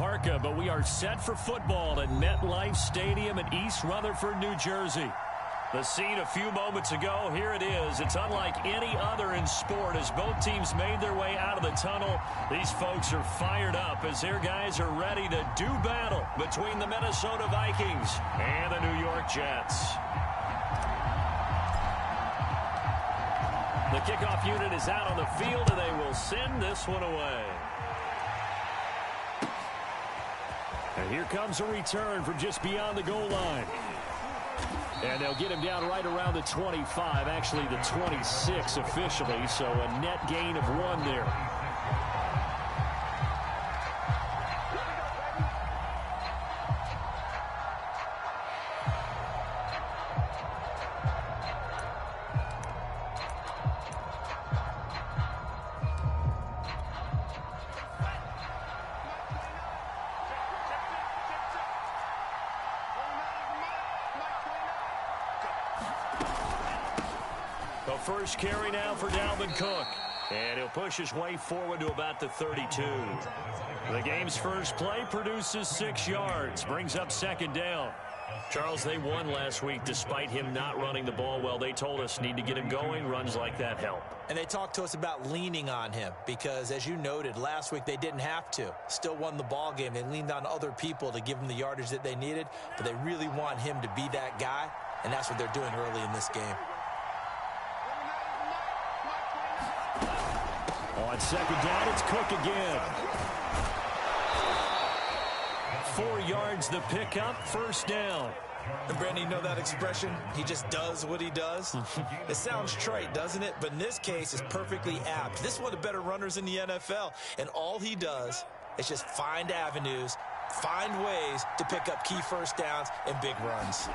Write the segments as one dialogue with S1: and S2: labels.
S1: parka, but we are set for football at MetLife Stadium in East Rutherford, New Jersey. The scene a few moments ago, here it is. It's unlike any other in sport as both teams made their way out of the tunnel. These folks are fired up as their guys are ready to do battle between the Minnesota Vikings and the New York Jets. The kickoff unit is out on the field, and they will send this one away. And here comes a return from just beyond the goal line. And they'll get him down right around the 25, actually the 26 officially, so a net gain of 1 there. First carry now for Dalvin Cook. And he'll push his way forward to about the 32. The game's first play produces 6 yards. Brings up second down. Charles, they won last week despite him not running the ball well. They told us need to get him going. Runs like that help.
S2: And they talked to us about leaning on him because, as you noted, last week they didn't have to. Still won the ball game. They leaned on other people to give them the yardage that they needed. But they really want him to be that guy. And that's what they're doing early in this game.
S1: On second down, it's Cook again. 4 yards the pickup, first down.
S2: And Brandon, you know that expression? He just does what he does. It sounds trite, doesn't it? But in this case, it's perfectly apt. This is one of the better runners in the NFL. And all he does is just find avenues, find ways to pick up key first downs and big runs.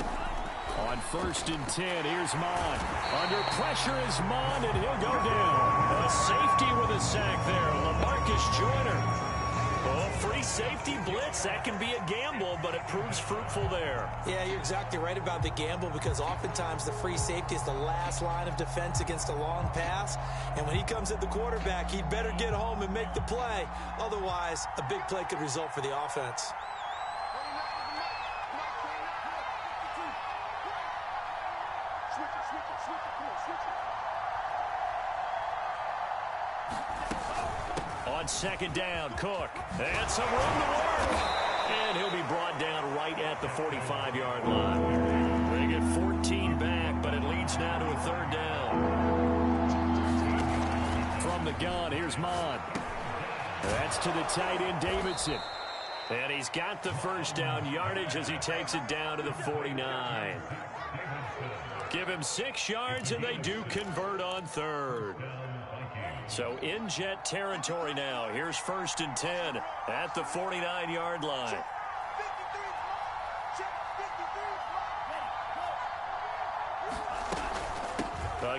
S1: On 1st and 10, here's Mon. Under pressure is Mon, and he'll go down. A safety with a sack there, LaMarcus Joyner. Oh, free safety blitz, that can be a gamble, but it proves fruitful there.
S2: Yeah, you're exactly right about the gamble because oftentimes the free safety is the last line of defense against a long pass. And when he comes at the quarterback, he'd better get home and make the play. Otherwise, a big play could result for the offense.
S1: On second down, Cook. And some room to work. And he'll be brought down right at the 45-yard line. They get 14 back, but it leads now to a 3rd down. From the gun, here's Mon. That's to the tight end, Davidson. And he's got the first down yardage as he takes it down to the 49. Give him 6 yards, and they do convert on 3rd. So in Jet territory now. Here's 1st and 10 at the 49-yard line.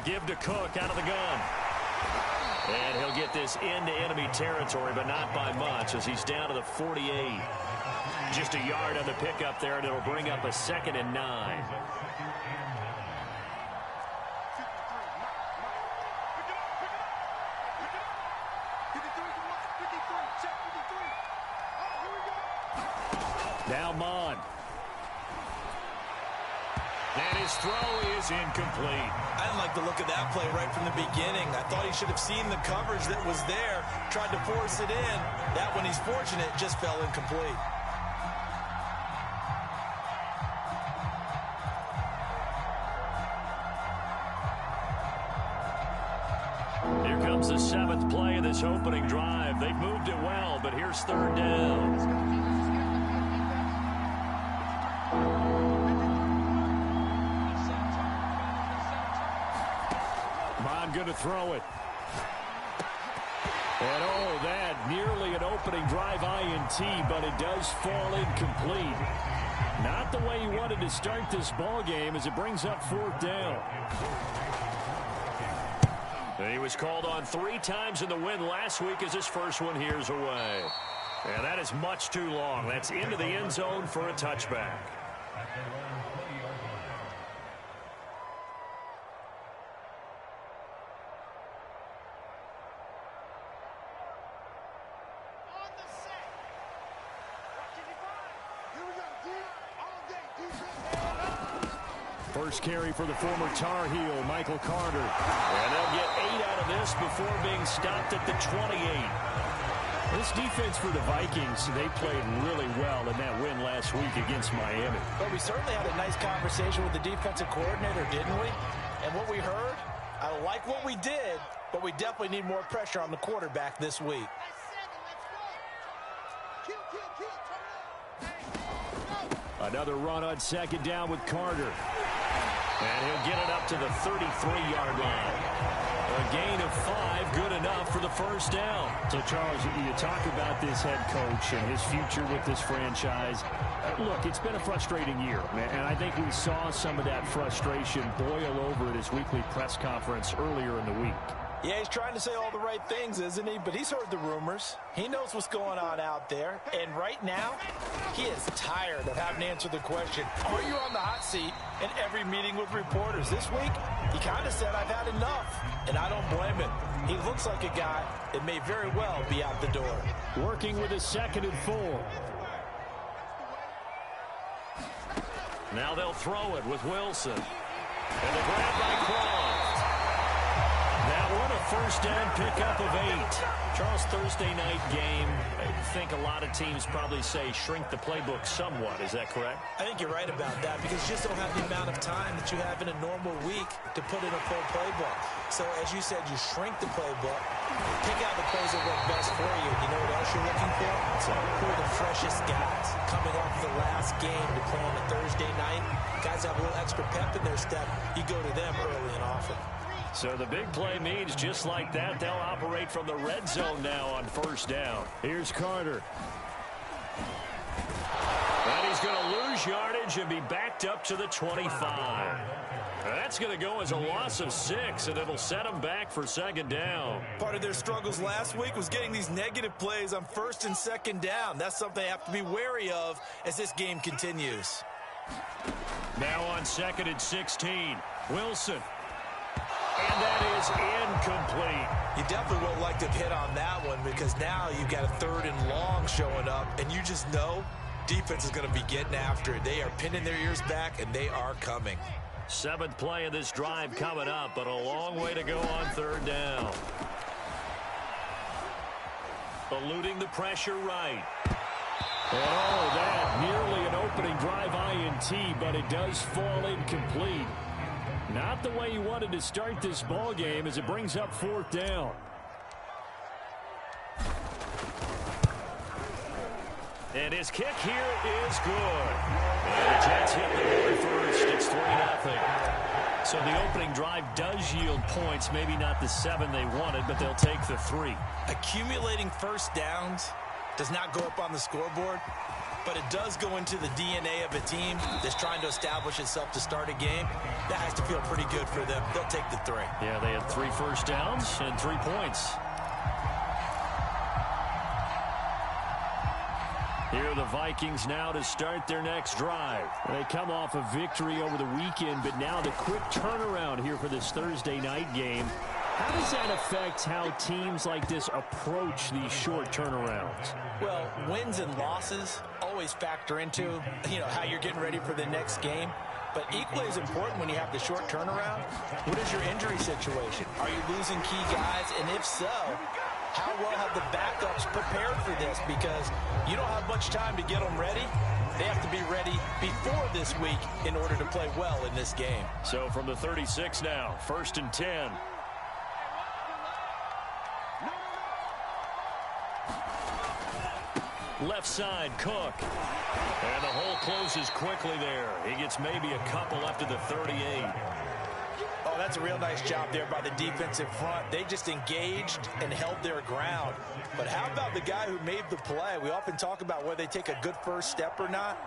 S1: Give to Cook out of the gun. And he'll get this into enemy territory, but not by much as he's down to the 48. Just a yard on the pickup there, and it'll bring up a 2nd and 9. Now Mon. And his throw is incomplete.
S2: I didn't like the look of that play right from the beginning. I thought he should have seen the coverage that was there, tried to force it in. That one, he's fortunate, just fell incomplete.
S1: Here comes the 7th play of this opening drive. They've moved it well, but here's 3rd down. Going to throw it. And oh, that nearly an opening drive INT, but it does fall incomplete. Not the way he wanted to start this ball game as it brings up 4th down. And he was called on 3 times in the win last week as his first one here's away. And that is much too long. That's into the end zone for a touchback. First carry for the former Tar Heel, Michael Carter. And they'll get 8 out of this before being stopped at the 28. This defense for the Vikings, they played really well in that win last week against Miami.
S2: But we certainly had a nice conversation with the defensive coordinator, didn't we? And what we heard, I like what we did, but we definitely need more pressure on the quarterback this week.
S1: Another run on second down with Carter. And he'll get it up to the 33-yard line. A gain of 5, good enough for the first down. So, Charles, you talk about this head coach and his future with this franchise. Look, it's been a frustrating year, and I think we saw some of that frustration boil over at his weekly press conference earlier in the week.
S2: Yeah, he's trying to say all the right things, isn't he? But he's heard the rumors. He knows what's going on out there. And right now, he is tired of having to answer the question, are you on the hot seat in every meeting with reporters? This week, he kind of said, I've had enough. And I don't blame him. He looks like a guy that may very well be out the door.
S1: Working with a 2nd and 4. Now they'll throw it with Wilson. And the grab by Croft. That one, a first down pickup of 8. Charles, Thursday night game, I think a lot of teams probably say shrink the playbook somewhat. Is that correct?
S2: I think you're right about that because you just don't have the amount of time that you have in a normal week to put in a full playbook. So, as you said, you shrink the playbook, pick out the plays that work best for you. You know what else you're looking for? So, who are the freshest guys coming off the last game to play on a Thursday night? Guys have a little extra pep in their step. You go to them early and often.
S1: So the big play means just like that, they'll operate from the red zone now on first down. Here's Carter. And he's going to lose yardage and be backed up to the 25. That's going to go as a loss of 6, and it'll set them back for second down.
S2: Part of their struggles last week was getting these negative plays on first and second down. That's something they have to be wary of as this game continues.
S1: Now on 2nd and 16, Wilson. And that is incomplete.
S2: You definitely won't like to hit on that one because now you've got a 3rd and long showing up, and you just know defense is going to be getting after it. They are pinning their ears back, and they are coming.
S1: 7th play of this drive coming up, but a long way to go on 3rd down. Eluding the pressure right. Oh, that nearly an opening drive INT, but it does fall incomplete. Not the way you wanted to start this ball game as it brings up 4th down. And his kick here is good. And the Jets hit the board first. It's 3-0. So the opening drive does yield points. Maybe not the 7 they wanted, but they'll take the 3.
S2: Accumulating first downs does not go up on the scoreboard, but it does go into the DNA of a team that's trying to establish itself to start a game. That has to feel pretty good for them. They'll take the 3.
S1: Yeah, they had 3 first downs and 3 points. Here are the Vikings now to start their next drive. They come off a victory over the weekend, but now the quick turnaround here for this Thursday night game. How does that affect how teams like this approach these short turnarounds?
S2: Well, wins and losses always factor into, how you're getting ready for the next game. But equally as important when you have the short turnaround, what is your injury situation? Are you losing key guys? And if so, how well have the backups prepared for this? Because you don't have much time to get them ready. They have to be ready before this week in order to play well in this game.
S1: So from the 36 now, 1st and 10. Left side, Cook. And the hole closes quickly there. He gets maybe a couple up to the 38.
S2: Oh, that's a real nice job there by the defensive front. They just engaged and held their ground. But how about the guy who made the play? We often talk about whether they take a good first step or not.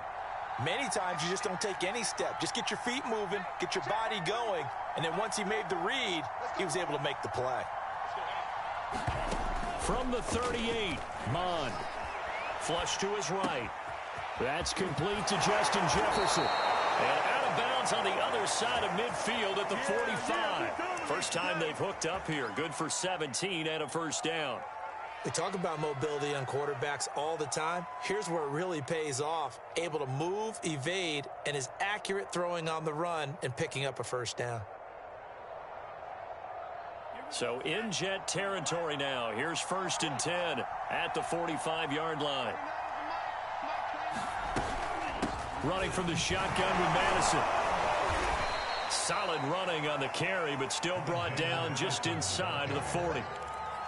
S2: Many times you just don't take any step. Just get your feet moving, get your body going, and then once he made the read, he was able to make the play.
S1: From the 38, Mond. Flush to his right. That's complete to Justin Jefferson. And out of bounds on the other side of midfield at the 45. First time they've hooked up here. Good for 17 and a first down.
S2: We talk about mobility on quarterbacks all the time. Here's where it really pays off. Able to move, evade, and is accurate throwing on the run and picking up a first down.
S1: So in Jet territory now. Here's 1st and 10 at the 45-yard line. Running from the shotgun with Madison. Solid running on the carry, but still brought down just inside of the 40.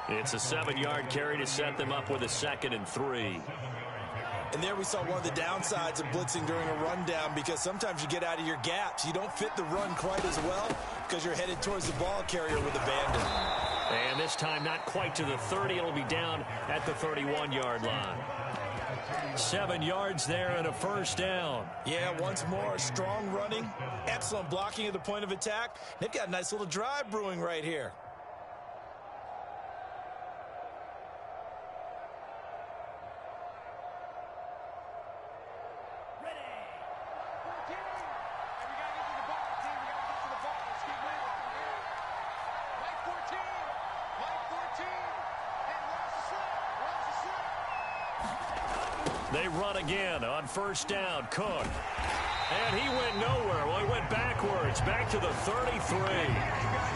S1: It's a 7-yard carry to set them up with a 2nd and 3.
S2: And there we saw one of the downsides of blitzing during a rundown, because sometimes you get out of your gaps. You don't fit the run quite as well because you're headed towards the ball carrier with abandon.
S1: And this time not quite to the 30. It'll be down at the 31-yard line. 7 yards there and a first down.
S2: Yeah, once more, strong running, excellent blocking at the point of attack. They've got a nice little drive brewing right here.
S1: They run again on first down. Cook. And he went nowhere. Well, he went backwards. Back to the 33.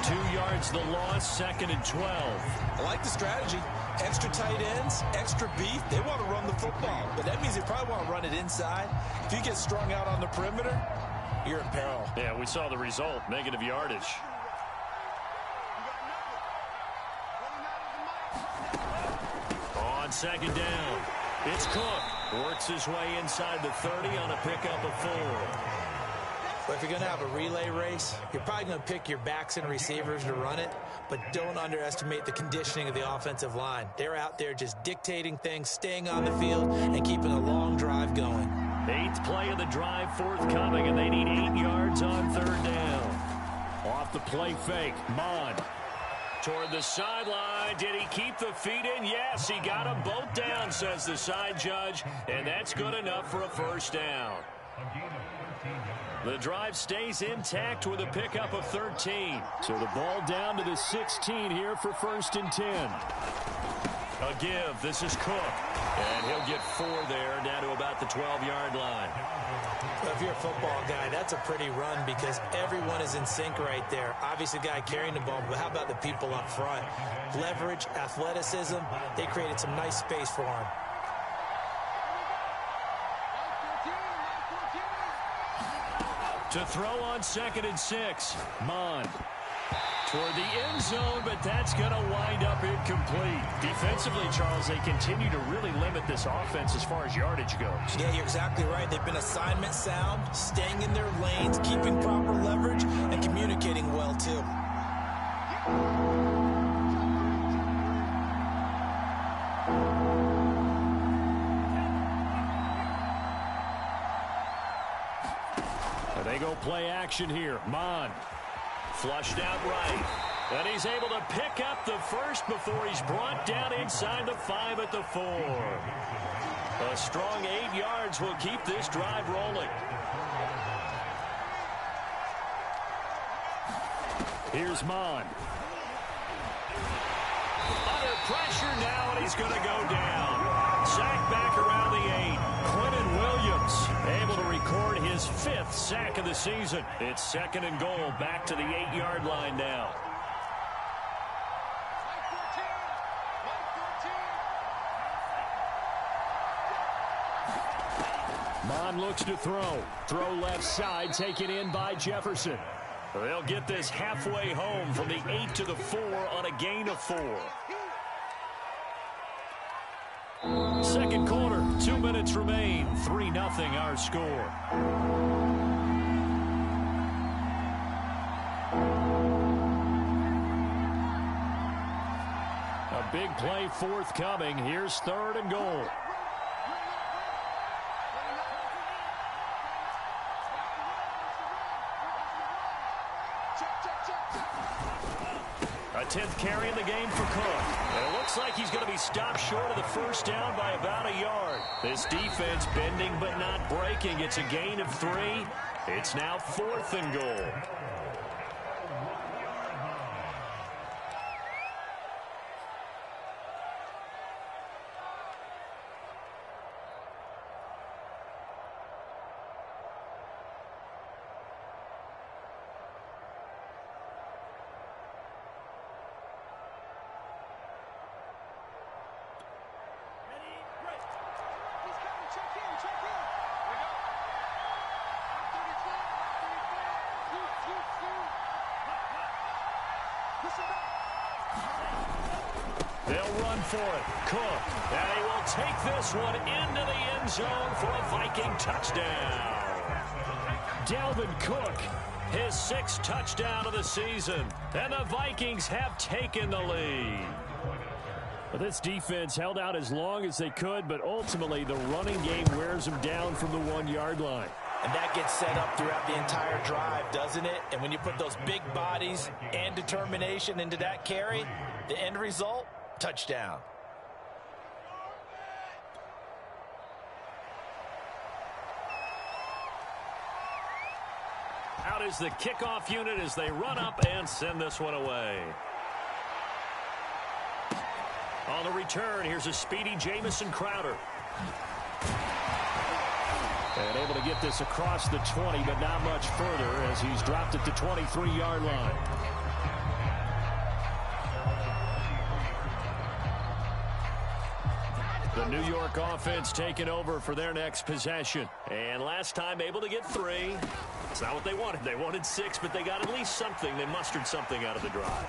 S1: 2 yards the loss, 2nd and 12.
S2: I like the strategy. Extra tight ends, extra beef. They want to run the football, but that means they probably want to run it inside. If you get strung out on the perimeter, you're in peril.
S1: Yeah, we saw the result. Negative yardage. On 2nd down, it's Cook. Works his way inside the 30 on a pickup of 4.
S2: But if you're going to have a relay race, you're probably going to pick your backs and receivers to run it, but don't underestimate the conditioning of the offensive line. They're out there just dictating things, staying on the field, and keeping a long drive going.
S1: 8th play of the drive forthcoming, and they need 8 yards on 3rd down. Off the play fake, Mond. Toward the sideline. Did he keep the feet in? Yes, he got them both down, says the side judge, and that's good enough for a first down. The drive stays intact with a pickup of 13. So the ball down to the 16 here for 1st and 10. A give. This is Cook. And he'll get 4 there, down to about the 12-yard line.
S2: Well, if you're a football guy, that's a pretty run because everyone is in sync right there. Obviously, the guy carrying the ball, but how about the people up front? Leverage, athleticism, they created some nice space for him.
S1: To throw on 2nd and 6, Mond. Toward the end zone, but that's going to wind up incomplete. Defensively, Charles, they continue to really limit this offense as far as yardage goes.
S2: Yeah, you're exactly right. They've been assignment sound, staying in their lanes, keeping proper leverage, and communicating well, too.
S1: They go play action here. Mond. Flushed out right. And he's able to pick up the first before he's brought down inside the 5 at the 4. A strong 8 yards will keep this drive rolling. Here's Mond. Under pressure now, and he's going to go down. Sack back around the 8. Quentin Williams able to record his 5th sack of the season. It's 2nd and goal, back to the 8-yard line now. Mond looks to throw. Throw left side, taken in by Jefferson. They'll get this halfway home from the 8 to the 4 on a gain of 4. Second quarter, 2 minutes remain. 3-0 our score. A big play forthcoming. Here's 3rd and goal. A 10th carry in the game for Cook. And it looks like he's going to be stopped short of the first down by about a yard. This defense bending but not breaking. It's a gain of 3. It's now 4th and goal. run for it. Cook. And he will take this one into the end zone for a Viking touchdown. Dalvin Cook, his 6th touchdown of the season. And the Vikings have taken the lead. Well, this defense held out as long as they could, but ultimately the running game wears them down from the 1-yard line.
S2: And that gets set up throughout the entire drive, doesn't it? And when you put those big bodies and determination into that carry, the end result, touchdown.
S1: Out is the kickoff unit as they run up and send this one away. On the return, here's a speedy Jamison Crowder. And able to get this across the 20, but not much further as he's dropped at the 23-yard line. The New York offense taking over for their next possession. And last time able to get 3. It's not what they wanted. They wanted 6, but they got at least something. They mustered something out of the drive.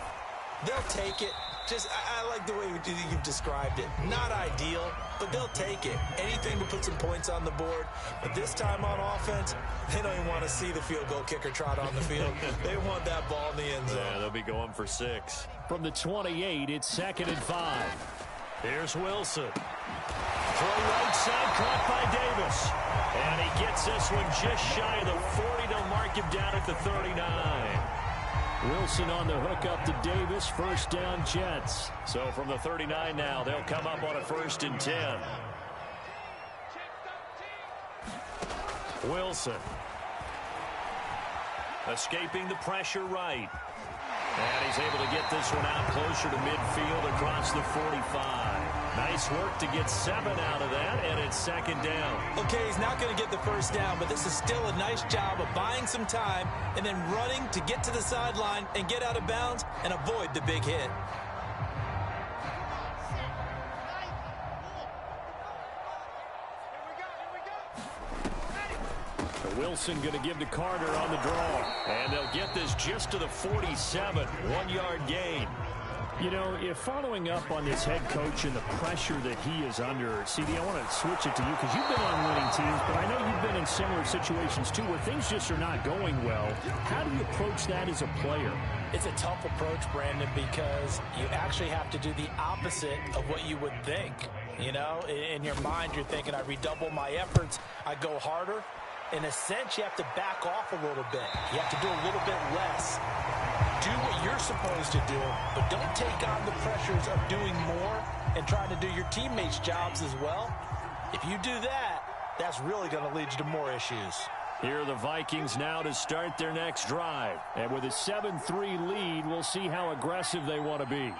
S2: They'll take it. I like the way you've described it. Not ideal, but they'll take it. Anything to put some points on the board. But this time on offense, they don't even want to see the field goal kicker trot on the field. They want that ball in the end zone.
S1: Yeah, they'll be going for 6. From the 28, it's 2nd and 5. Here's Wilson. Throw right side, caught by Davis. And he gets this one just shy of the 40. They'll mark him down at the 39. Wilson on the hook up to Davis. First down, Jets. So from the 39 now, they'll come up on a 1st and 10. Wilson. Escaping the pressure right. And he's able to get this one out closer to midfield across the 45. Nice work to get 7 out of that, and it's 2nd down.
S2: Okay, he's not going to get the first down, but this is still a nice job of buying some time and then running to get to the sideline and get out of bounds and avoid the big hit.
S1: Wilson going to give to Carter on the draw. And they'll get this just to the 47. 1-yard gain. You know, if following up on this head coach and the pressure that he is under, CD, I want to switch it to you because you've been on winning teams, but I know you've been in similar situations too where things just are not going well. How do you approach that as a player?
S2: It's a tough approach, Brandon, because you actually have to do the opposite of what you would think. You know, in your mind, you're thinking, I redouble my efforts, I go harder. In a sense, you have to back off a little bit. You have to do a little bit less. Do what you're supposed to do, but don't take on the pressures of doing more and trying to do your teammates' jobs as well. If you do that, that's really going to lead you to more issues.
S1: Here are the Vikings now to start their next drive. And with a 7-3 lead, we'll see how aggressive they want to be.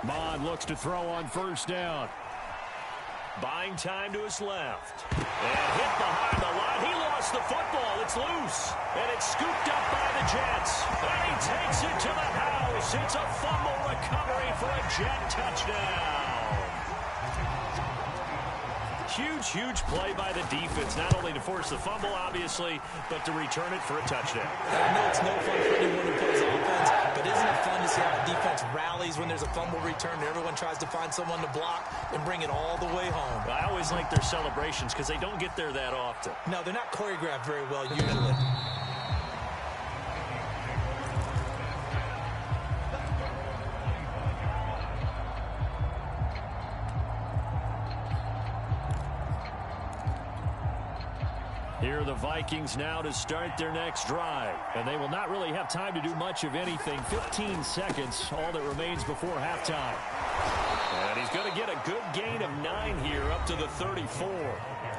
S1: Mond looks to throw on 1st down. Buying time to his left. And hit behind the line. He lost the football. It's loose. And it's scooped up by the Jets. And he takes it to the house. It's a fumble recovery for a Jet touchdown. Huge play by the defense, not only to force the fumble, obviously, but to return it for a touchdown.
S2: I know it's no fun for anyone who plays offense, but isn't it fun to see how the defense rallies when there's a fumble return and everyone tries to find someone to block and bring it all the way home?
S1: I always like their celebrations because they don't get there that often.
S2: No, they're not choreographed very well usually.
S1: Here are the Vikings now to start their next drive. And they will not really have time to do much of anything. 15 seconds, all that remains before halftime. And he's going to get a good gain of 9 here up to the 34.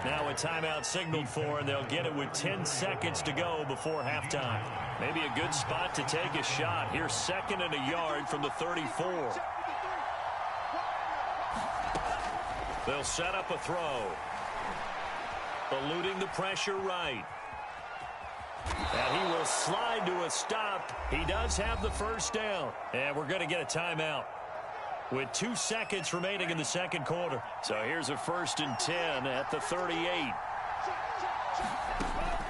S1: Now a timeout signaled for, and they'll get it with 10 seconds to go before halftime. Maybe a good spot to take a shot. Here's 2nd and a yard from the 34. They'll set up a throw. Eluding the pressure right. And he will slide to a stop. He does have the 1st down. And we're going to get a timeout with 2 seconds remaining in the 2nd quarter. So here's a 1st and 10 at the 38.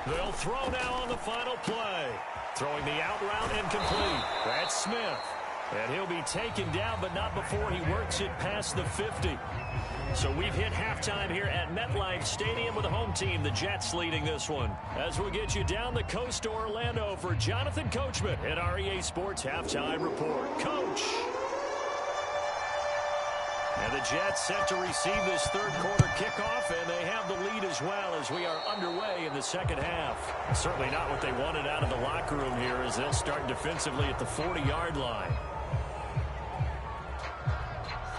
S1: They'll throw now on the final play. Throwing the out route incomplete. That's Smith. And he'll be taken down, but not before he works it past the 50. So we've hit halftime here at MetLife Stadium with the home team, the Jets, leading this one. As we get you down the coast to Orlando for Jonathan Coachman at our EA Sports Halftime Report. Coach. And the Jets set to receive this third quarter kickoff, and they have the lead as well as we are underway in the second half. Certainly not what they wanted out of the locker room here as they'll start defensively at the 40-yard line.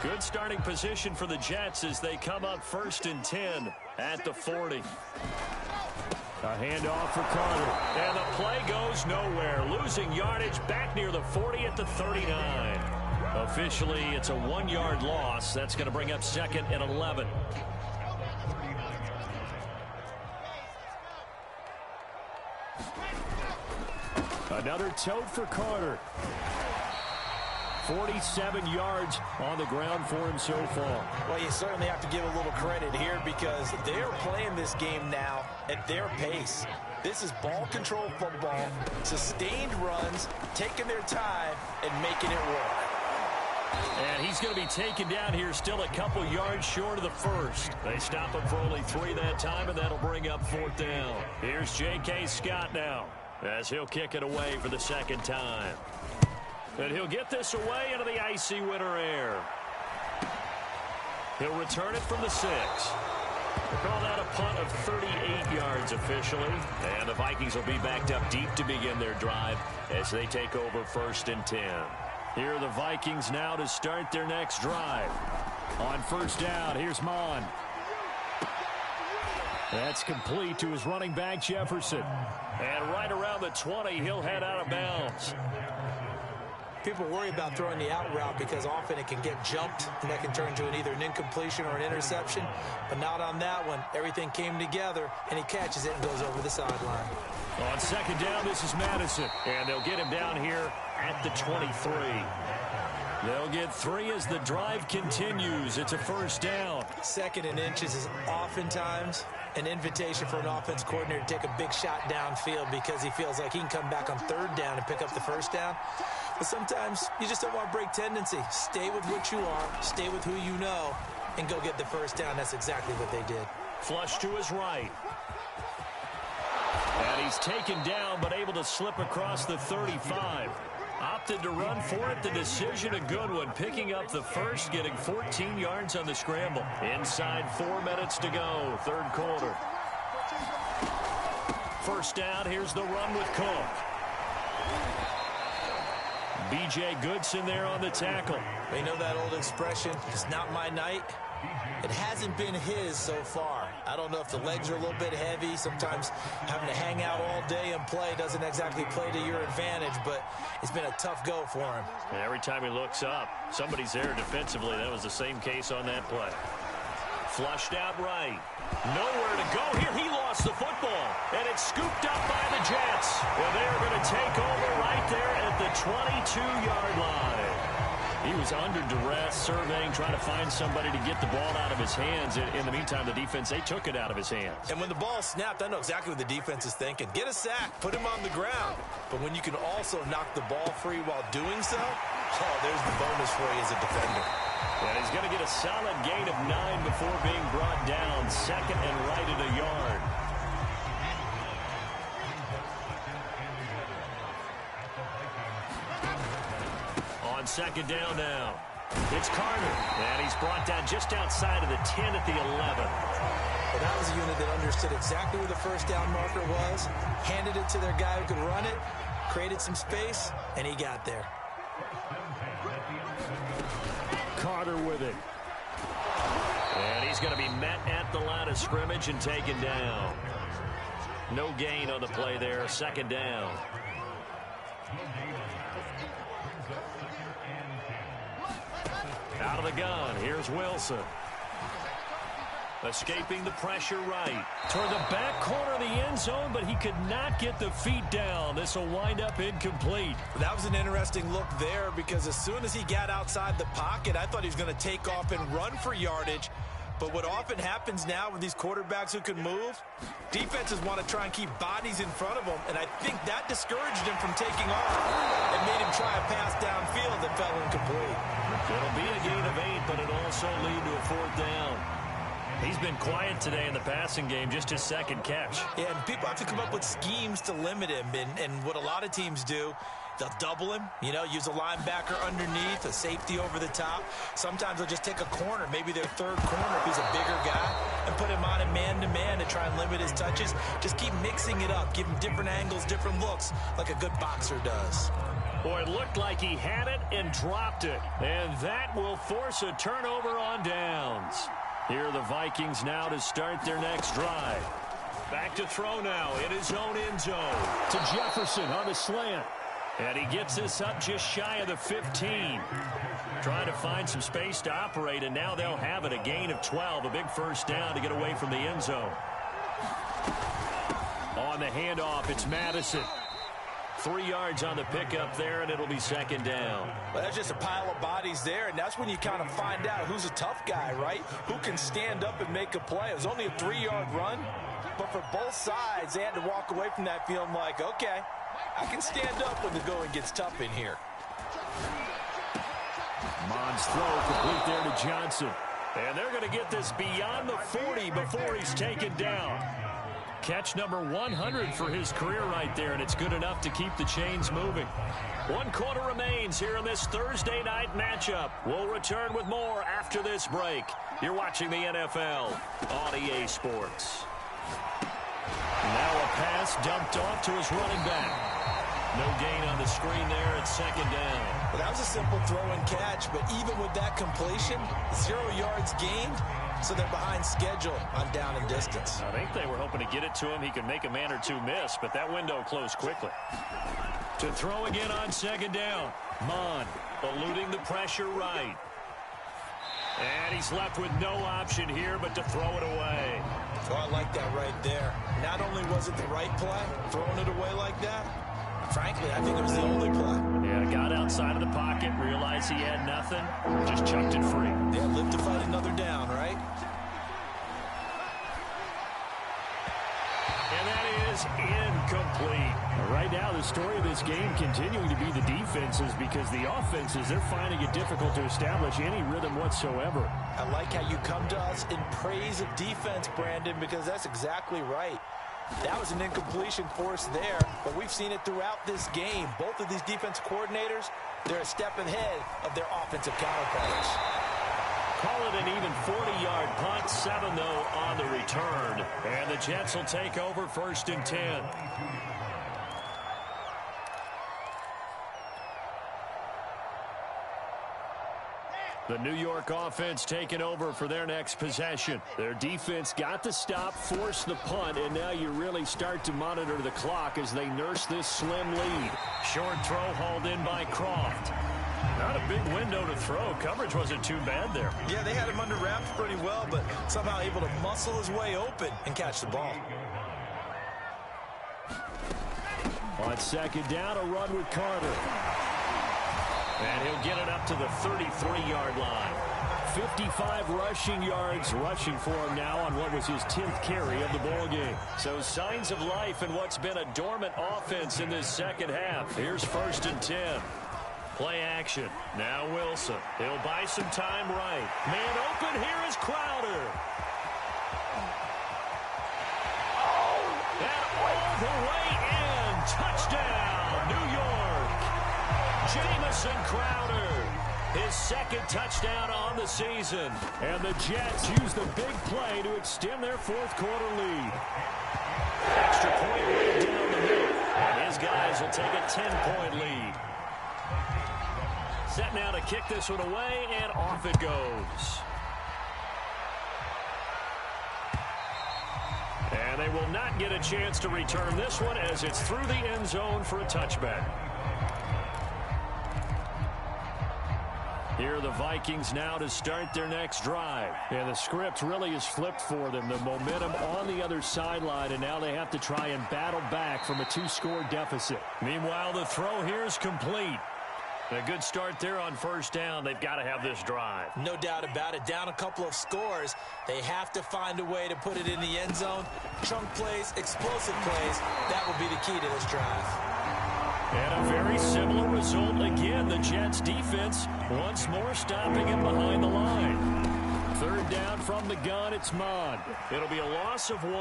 S1: Good starting position for the Jets as they come up 1st and 10 at the 40. A handoff for Carter. And the play goes nowhere. Losing yardage back near the 40 at the 39. Officially, it's a 1-yard loss. That's going to bring up 2nd and 11. Another tote for Carter. 47 yards on the ground for him so far.
S2: Well, you certainly have to give a little credit here because they're playing this game now at their pace. This is ball control football, sustained runs, taking their time, and making it work.
S1: And he's going to be taken down here still a couple yards short of the first. They stop him for only 3 that time, and that'll bring up 4th down. Here's J.K. Scott now as he'll kick it away for the second time. And he'll get this away into the icy winter air. He'll return it from the 6. We'll call that a punt of 38 yards officially. And the Vikings will be backed up deep to begin their drive as they take over 1st and 10. Here are the Vikings now to start their next drive. On 1st down, here's Mon. That's complete to his running back, Jefferson. And right around the 20, he'll head out of bounds.
S2: People worry about throwing the out route because often it can get jumped, and that can turn into either an incompletion or an interception. But not on that one. Everything came together, and he catches it and goes over the sideline.
S1: On 2nd down, this is Madison. And they'll get him down here at the 23. They'll get 3 as the drive continues. It's a 1st down.
S2: 2nd and inches is oftentimes an invitation for an offense coordinator to take a big shot downfield because he feels like he can come back on 3rd down and pick up the 1st down. But sometimes you just don't want to break tendency. Stay with what you are, stay with who you know, and go get the 1st down. That's exactly what they did.
S1: Flush to his right. And he's taken down but able to slip across the 35. Opted to run for it. The decision a good one. Picking up the 1st, getting 14 yards on the scramble. Inside 4 minutes to go, 3rd quarter. 1st down, here's the run with Cook. B.J. Goodson there on the tackle.
S2: You know that old expression, it's not my night? It hasn't been his so far. I don't know if the legs are a little bit heavy. Sometimes having to hang out all day and play doesn't exactly play to your advantage, but it's been a tough go for him.
S1: And every time he looks up, somebody's there defensively. That was the same case on that play. Flushed out right. Nowhere to go here. He lost the football, and it's scooped up by the Jets. And they're going to take over right there at the 22-yard line. He was under duress, surveying, trying to find somebody to get the ball out of his hands. In the meantime, the defense, they took it out of his hands.
S2: And when the ball snapped, I know exactly what the defense is thinking. Get a sack, put him on the ground. But when you can also knock the ball free while doing so, oh, there's the bonus for you as a defender.
S1: And he's going to get a solid gain of 9 before being brought down. 2nd and right at a yard. On 2nd down now. It's Carter. And he's brought down just outside of the 10 at the 11.
S2: Well, that was a unit that understood exactly where the 1st down marker was, handed it to their guy who could run it, created some space, and he got there.
S1: Carter with it. And he's going to be met at the line of scrimmage and taken down. No gain on the play there. 2nd down. Out of the gun. Here's Wilson. Escaping the pressure right. Toward the back corner of the end zone, but he could not get the feet down. This will wind up incomplete.
S2: That was an interesting look there because as soon as he got outside the pocket, I thought he was going to take off and run for yardage. But what often happens now with these quarterbacks who can move, defenses want to try and keep bodies in front of them, and I think that discouraged him from taking off and made him try a pass downfield that fell incomplete.
S1: It'll be a gain of 8, but it'll also lead to a 4th down. He's been quiet today in the passing game, just his second catch.
S2: Yeah, and people have to come up with schemes to limit him, and what a lot of teams do, they'll double him, use a linebacker underneath, a safety over the top. Sometimes they'll just take a corner, maybe their third corner if he's a bigger guy, and put him on a man-to-man to try and limit his touches. Just keep mixing it up, give him different angles, different looks, like a good boxer does.
S1: Boy, it looked like he had it and dropped it, and that will force a turnover on downs. Here are the Vikings now to start their next drive. Back to throw now in his own end zone to Jefferson on the slant. And he gets this up just shy of the 15. Trying to find some space to operate, and now they'll have it. A gain of 12, a big first down to get away from the end zone. On the handoff, it's Madison. 3 yards on the pickup there, and it'll be 2nd down.
S2: Well, there's just a pile of bodies there, and that's when you kind of find out who's a tough guy, right? Who can stand up and make a play. It was only a 3-yard run, but for both sides, they had to walk away from that feeling like, okay, I can stand up when the going gets tough in here.
S1: Mond's throw complete there to Johnson. And they're going to get this beyond the 40 before he's taken down. Catch number 100 for his career right there, and it's good enough to keep the chains moving. 1 quarter remains here in this Thursday night matchup. We'll return with more after this break. You're watching the NFL on EA Sports. Now a pass dumped off to his running back. No gain on the screen there at 2nd down.
S2: Well, that was a simple throw and catch, but even with that completion, 0 yards gained. So they're behind schedule on down and distance.
S1: I think they were hoping to get it to him. He could make a man or two miss, but that window closed quickly. To throw again on 2nd down. Mond eluding the pressure right. And he's left with no option here but to throw it away.
S2: Oh, I like that right there. Not only was it the right play, throwing it away like that, frankly, I think it was the only play.
S1: Yeah, got outside of the pocket, realized he had nothing, just chucked it free.
S2: Yeah, live to fight another down, right?
S1: And that is incomplete.
S3: Right now, the story of this game continuing to be the defenses, because the offenses, they're finding it difficult to establish any rhythm whatsoever.
S2: I like how you come to us in praise of defense, Brandon, because that's exactly right. That was an incompletion force there, but we've seen it throughout this game. Both of these defense coordinators, they're a step ahead of their offensive counterparts.
S1: Call it an even 40-yard punt, 7 though on the return. And the Jets will take over 1st and 10. The New York offense taking over for their next possession. Their defense got the stop, forced the punt, and now you really start to monitor the clock as they nurse this slim lead. Short throw hauled in by Croft. Not a big window to throw. Coverage wasn't too bad there.
S2: Yeah, they had him under wraps pretty well, but somehow able to muscle his way open and catch the ball.
S3: On 2nd down, a run with Carter.
S1: And he'll get it up to the 33-yard line.
S3: 55 rushing yards rushing for him now on what was his 10th carry of the ball game.
S1: So signs of life in what's been a dormant offense in this second half. Here's 1st and 10. Play action. Now Wilson. He'll buy some time right. Man open. Here is Crowder. And all the way in. Touchdown, New York. Jamison Crowder. His 2nd touchdown on the season.
S3: And the Jets use the big play to extend their 4th quarter lead.
S1: Extra point right down the middle. And his guys will take a 10-point lead. Set now to kick this one away, and off it goes. And they will not get a chance to return this one as it's through the end zone for a touchback. Here are the Vikings now to start their next drive.
S3: And the script really is flipped for them. The momentum on the other sideline, and now they have to try and battle back from a 2-score deficit.
S1: Meanwhile, the throw here is complete. A good start there on first down. They've got to have this drive.
S2: No doubt about it. Down a couple of scores. They have to find a way to put it in the end zone. Chunk plays, explosive plays. That will be the key to this drive.
S1: And a very similar result again. The Jets defense once more stopping him behind the line. Third down from the gun, it's Mond. It'll be a loss of 1,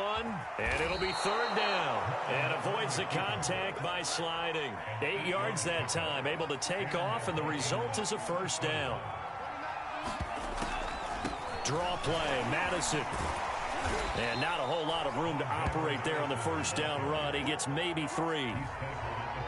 S1: and it'll be third down. And avoids the contact by sliding. 8 yards that time, able to take off, and the result is a first down. Draw play, Madison. And not a whole lot of room to operate there on the first down run. He gets maybe 3.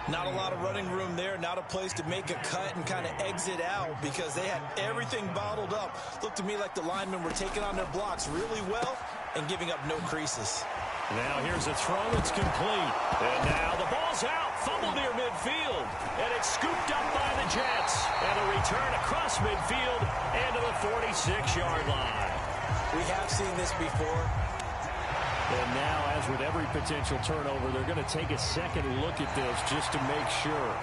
S2: Not a lot of running room there, not a place to make a cut and kind of exit out because they had everything bottled up. Looked to me like the linemen were taking on their blocks really well and giving up no creases.
S1: Now here's a throw, it's complete. And now the ball's out, fumble near midfield. And it's scooped up by the Jets. And a return across midfield and to the 46-yard line.
S2: We have seen this before.
S3: And now, as with every potential turnover, they're going to take a second look at this just to make sure.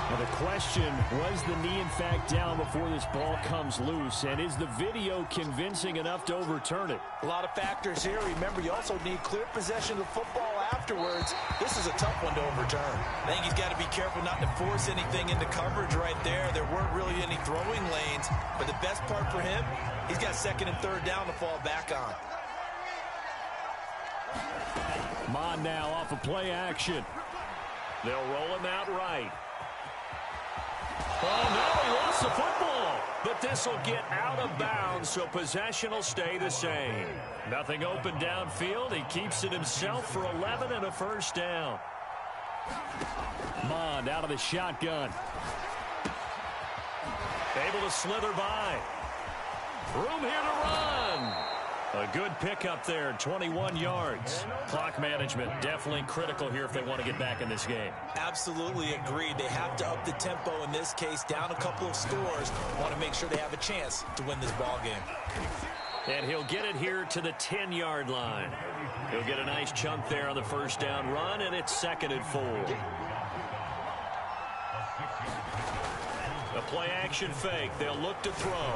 S3: Now the question, was the knee in fact down before this ball comes loose? And is the video convincing enough to overturn it?
S2: A lot of factors here. Remember, you also need clear possession of the football afterwards. This is a tough one to overturn. I think he's got to be careful not to force anything into coverage right there. There weren't really any throwing lanes. But the best part for him, he's got second and third down to fall back on.
S3: Mond now off of play action.
S1: They'll roll him out right. Oh, no, he lost the football. But this will get out of bounds, so possession will stay the same. Nothing open downfield. He keeps it himself for 11 and a first down.
S3: Mond out of the shotgun.
S1: Able to slither by. Room here to run. A good pickup there, 21 yards. Clock management definitely critical here if they want to get back in this game.
S2: Absolutely agreed. They have to up the tempo in this case, down a couple of scores. Want to make sure they have a chance to win this ball game.
S1: And he'll get it here to the 10-yard line. He'll get a nice chunk there on the first down run, and it's second and 4. A play-action fake. They'll look to throw.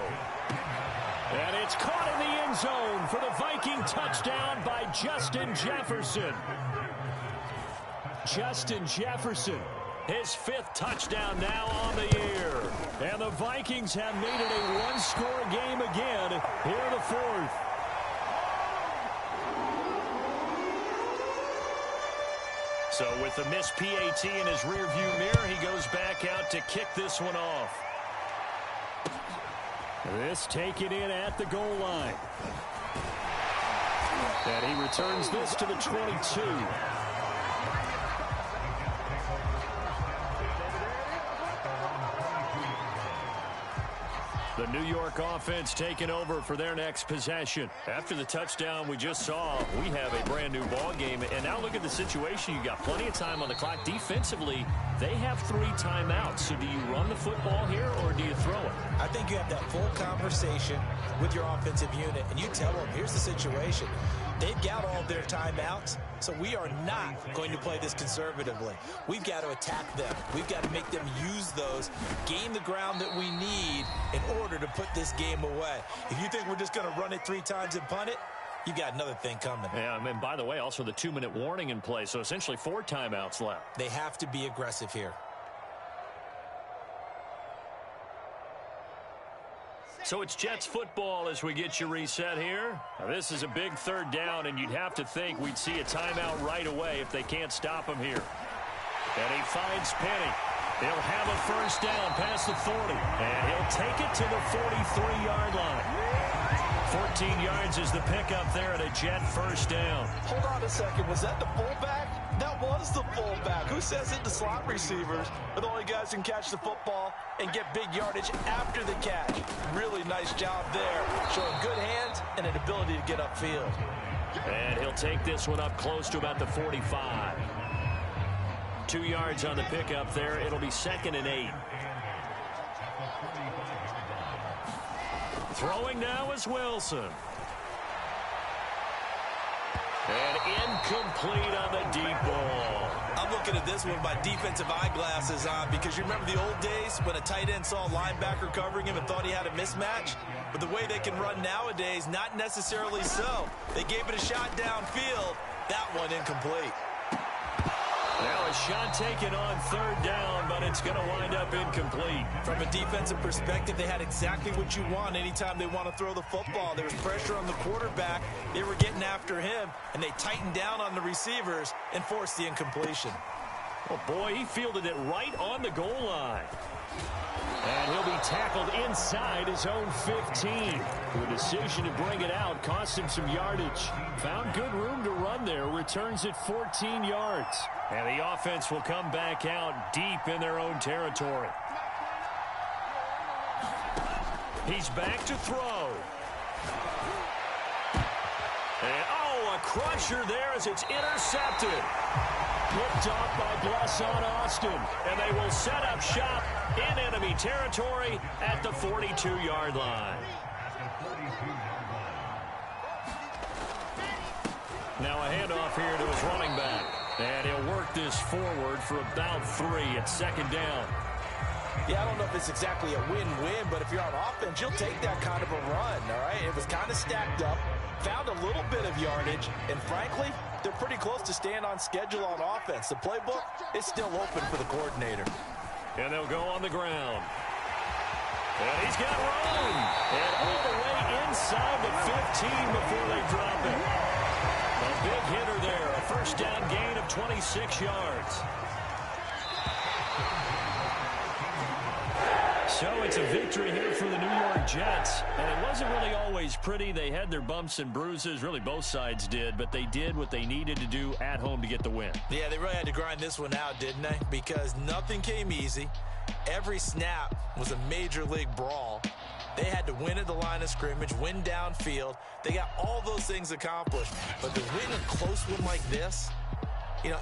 S3: And it's caught in the end zone for the Viking touchdown by Justin Jefferson. Justin Jefferson, his 5th touchdown now on the year. And the Vikings have made it a one-score game again here in the 4th.
S1: So with the missed PAT in his rearview mirror, he goes back out to kick this one off.
S3: This taken in at the goal line. And he returns this to the 22.
S1: The New York offense taking over for their next possession. After the touchdown we just saw, we have a brand new ball game. And now look at the situation. You got plenty of time on the clock. Defensively, they have 3 timeouts. So do you run the football here or do you throw it?
S2: I think you have that full conversation with your offensive unit, and you tell them, here's the situation. They've got all their timeouts, so we are not going to play this conservatively. We've got to attack them. We've got to make them use those, gain the ground that we need in order to put this game away. If you think we're just going to run it 3 times and punt it, you got another thing coming.
S1: Yeah, and by the way, also the 2-minute warning in play, so essentially 4 timeouts left.
S2: They have to be aggressive here.
S1: So it's Jets football as we get you reset here. Now, this is a big third down, and you'd have to think we'd see a timeout right away if they can't stop him here. And he finds Penny. He'll have a first down past the 40, and he'll take it to the 43-yard line. 14 yards is the pickup there at a Jet first down.
S2: Hold on a second. Was that the fullback? That was the fullback. Who says it? The slot receivers are the only guys who can catch the football and get big yardage after the catch. Really nice job there, showing good hands and an ability to get upfield.
S1: And he'll take this one up close to about the 45. 2 yards on the pickup there. It'll be second and 8. Throwing now is Wilson. And incomplete on the deep ball.
S2: I'm looking at this one with my defensive eyeglasses on because you remember the old days when a tight end saw a linebacker covering him and thought he had a mismatch? But the way they can run nowadays, not necessarily so. They gave it a shot downfield. That one incomplete.
S1: Now a shot taken on third down, but it's going to wind up incomplete.
S2: From a defensive perspective, they had exactly what you want anytime they want to throw the football. There was pressure on the quarterback. They were getting after him, and they tightened down on the receivers and forced the incompletion.
S1: Oh, boy, he fielded it right on the goal line. And he'll be tackled inside his own 15. The decision to bring it out cost him some yardage. Found good room to run there. Returns it 14 yards. And the offense will come back out deep in their own territory. He's back to throw. And, oh, a crusher there as it's intercepted. Picked off by Bless on Austin. And they will set up shop in enemy territory at the 42-yard line. Now a handoff here to his running back. And he'll work this forward for about 3 at second down.
S2: Yeah, I don't know if it's exactly a win-win, but if you're on offense, you'll take that kind of a run, all right? It was kind of stacked up, found a little bit of yardage, and frankly, they're pretty close to staying on schedule on offense. The playbook is still open for the coordinator.
S1: And they'll go on the ground. And he's got room. And all the way inside the 15 before they drop it. A big hitter there. A first down gain of 26 yards. So it's a victory here for the New York Jets. And it wasn't really always pretty. They had their bumps and bruises. Really, both sides did. But they did what they needed to do at home to get the win.
S2: Yeah, they really had to grind this one out, didn't they? Because nothing came easy. Every snap was a major league brawl. They had to win at the line of scrimmage, win downfield. They got all those things accomplished. But to win a close one like this, you know,